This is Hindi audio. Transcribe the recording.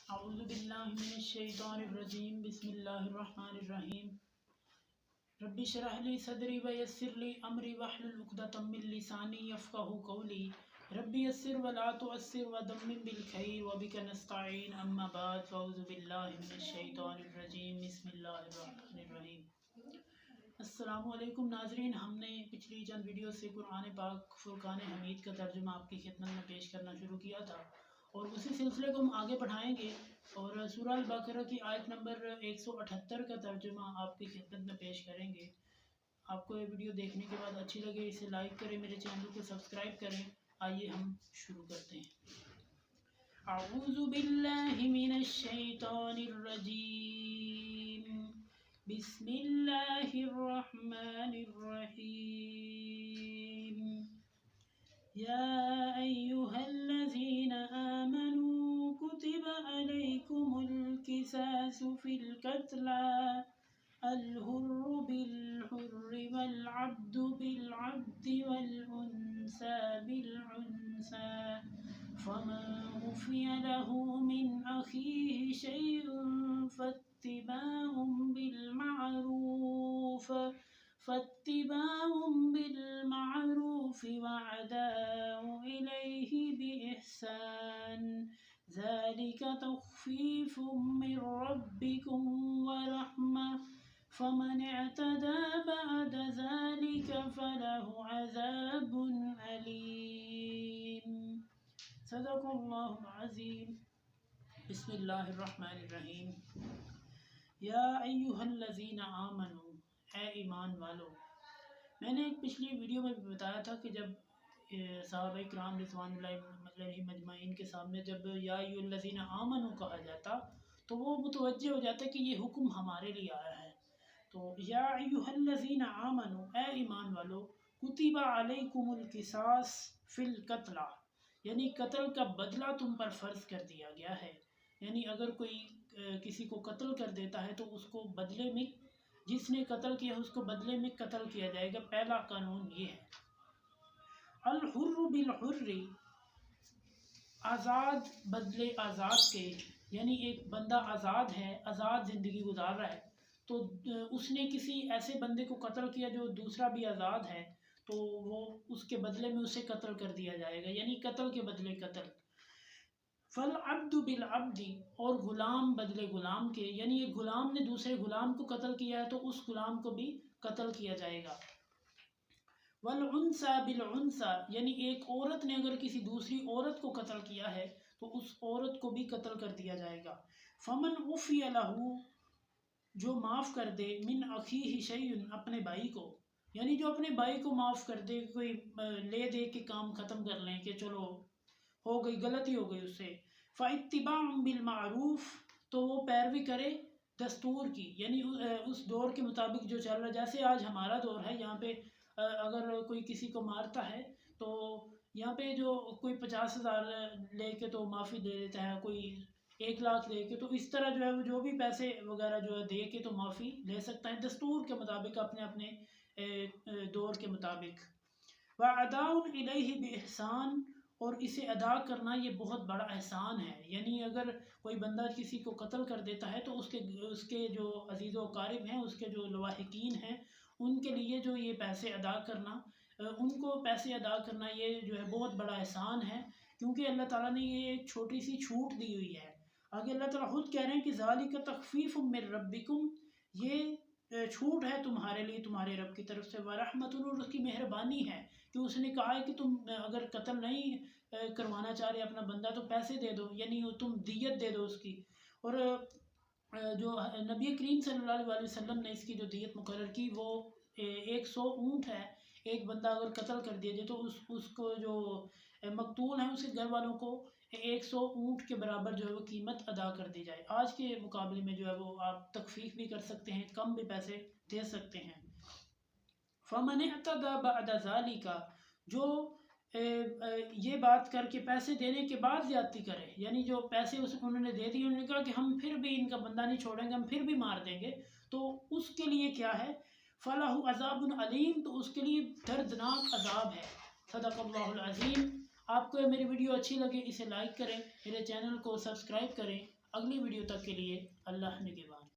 अऊज़ुबिल्लाहि मिनश्शैतानिर्रजीम बिस्मिल्लाहिर्रहमानिर्रहीम रब्बि इश्रह ली सदरी व यस्सिर ली अमरी वहलुल उक़दतम मिन लिसानी यफ़क़हू क़ौली रब्बि यस्सिर व ला तुअस्सिर व दम्मिम बिल खैर व बिका नस्तईन अम्मा बाद फ़अऊज़ुबिल्लाहि मिनश्शैतानिर्रजीम बिस्मिल्लाहिर्रहमानिर्रहीम। अस्सलामु अलैकुम नाज़रीन, हमने पिछली चंद वीडियो से कुरान पाक फ़ुरक़ान हमीद का तर्जुमा आपकी खिदमत में पेश करना शुरू किया था और उसी सिलसिले को हम आगे बढ़ाएंगे और सूरह अल-बक़रा की आयत नंबर 178 का तर्जुमा आपकी खिदमत में पेश करेंगे। आपको ये वीडियो देखने के बाद अच्छी लगे इसे लाइक करें, मेरे चैनल को सब्सक्राइब करें। आइए हम शुरू करते हैं। अऊज़ु बिल्लाहि मिनश शैतानिर रजीम बिस्मिल्लाहिर रहमानिर रहीम या अय्युहल्लज़ीना आमनू कुतिबा अलैकुमुल क़िसासु फ़िल क़त्ला अल-हुर्रु बिल-हुर्रि वल-अब्दु बिल-अब्दि वल-उन्सा बिल-उन्सा फ़मन उफ़िय लहू मिन अख़ीहि शैउन फ़त्तिबाउन बिल-मअरूफ़ वअदाउ इलैहि बिइहसान ज़ालिका तख़फ़ीफ़ुम मिन रब्बिकुम व रहमह फ़मन अ'तदा बअद ज़ालिका फ़लहु अज़ाबुन अलीम। सदक़ल्लाहुल अज़ीम। बिस्मिल्लाहिर्रहमानिर्रहीम। या अय्युहल्लज़ीना आमनू, ए ईमान वालो। मैंने एक पिछली वीडियो में भी बताया था कि जब सहाबा इकराम रिज़वानुल्लाहि मजमाइन के सामने जब या अय्युहल्लज़ीना आमनू कहा जाता तो वो मुतवज्जे हो जाता कि ये हुक्म हमारे लिए आया है। तो या अय्युहल्लज़ीना आमनू, ए ईमान वालो, कुतिबा अलैकुमुल क़िसास फ़िल क़त्ला, यानी कत्ल का बदला तुम पर फ़र्ज़ कर दिया गया है। यानी अगर कोई किसी को कत्ल कर देता है तो उसको बदले में, जिसने कत्ल किया उसको बदले में कत्ल किया जाएगा। पहला कानून ये है। अल-हुर्रु बिल-हुर्रि, आज़ाद बदले आज़ाद के, यानी एक बंदा आज़ाद है, आज़ाद ज़िंदगी गुजार रहा है, तो उसने किसी ऐसे बंदे को कत्ल किया जो दूसरा भी आज़ाद है, तो वो उसके बदले में उसे कत्ल कर दिया जाएगा, यानी कत्ल के बदले कत्ल। फल अब्दु बिल अब्दी, और गुलाम बदले गुलाम के, यानी एक गुलाम ने दूसरे गुलाम को कत्ल किया है तो उस गुलाम को भी कत्ल किया जाएगा। वल उन्सा बिल उन्सा, यानी एक औरत ने अगर किसी दूसरी औरत को कत्ल किया है तो उस औरत को भी कत्ल कर दिया जाएगा। फमन उफ़िय लहू, जो माफ़ कर दे, मिन अख़ीहि शैउन, अपने भाई को, यानी जो अपने भाई को माफ़ कर दे, कोई ले दे के काम ख़त्म कर लें कि चलो हो गई, गलती हो गई उससे। फ़इत्तिबाउन बिल मारूफ़, तो वो पैरवी करे दस्तूर की, यानी उस दौर के मुताबिक जो चल रहा है। जैसे आज हमारा दौर है, यहाँ पे अगर कोई किसी को मारता है तो यहाँ पे जो कोई 50,000 लेके तो माफ़ी दे देता है, कोई 1 लाख दे के, तो इस तरह जो है वो जो भी पैसे वगैरह जो है दे के तो माफ़ी ले सकता है दस्तूर के मुताबिक, अपने अपने दौर के मुताबिक। व अदाउन इलैहि बिइहसान, और इसे अदा करना ये बहुत बड़ा एहसान है। यानी अगर कोई बंदा किसी को कत्ल कर देता है तो उसके जो अजीज़ व अकारिब हैं, उसके जो लवाहिकीन हैं, उनके लिए जो ये पैसे अदा करना, उनको पैसे अदा करना, ये जो है बहुत बड़ा एहसान है, क्योंकि अल्लाह ताला ने ये एक छोटी सी छूट दी हुई है। आगे अल्लाह ताला खुद कह रहे हैं कि ज़ालिका तख़फ़ीफ़ुम मिन रब्बिकुम, ये छूट है तुम्हारे लिए तुम्हारे रब की तरफ से। व रहमतुन, और उसकी मेहरबानी है कि उसने कहा है कि तुम अगर कत्ल नहीं करवाना चाह रहे अपना बंदा तो पैसे दे दो, यानी तुम दियत दे दो उसकी। और जो नबी करीम सल्लल्लाहु अलैहि वसल्लम ने इसकी जो दियत मुकर्रर की वो 100 ऊँट है। एक बंदा अगर कत्ल कर दिया जाए तो उसको जो मकतूल है उसके घर वालों को 100 ऊँट के बराबर जो है वो कीमत अदा कर दी जाए। आज के मुकाबले में जो है वो आप तखफीफ भी कर सकते हैं, कम भी पैसे दे सकते हैं। फ़मन अ'तदा बअद ज़ालिका, जो ये बात करके पैसे देने के बाद ज़्यादती करे, यानी जो पैसे उन्होंने दे दिए, उन्होंने कहा कि हम फिर भी इनका बंदा नहीं छोड़ेंगे, हम फिर भी मार देंगे, तो उसके लिए क्या है? फ़लहु अज़ाबुन अलीम, तो उसके लिए दर्दनाक अज़ाब है। सदक़ल्लाहुल अज़ीम। आपको मेरी वीडियो अच्छी लगे इसे लाइक करें, मेरे चैनल को सब्सक्राइब करें। अगली वीडियो तक के लिए अल्लाह निगहबान।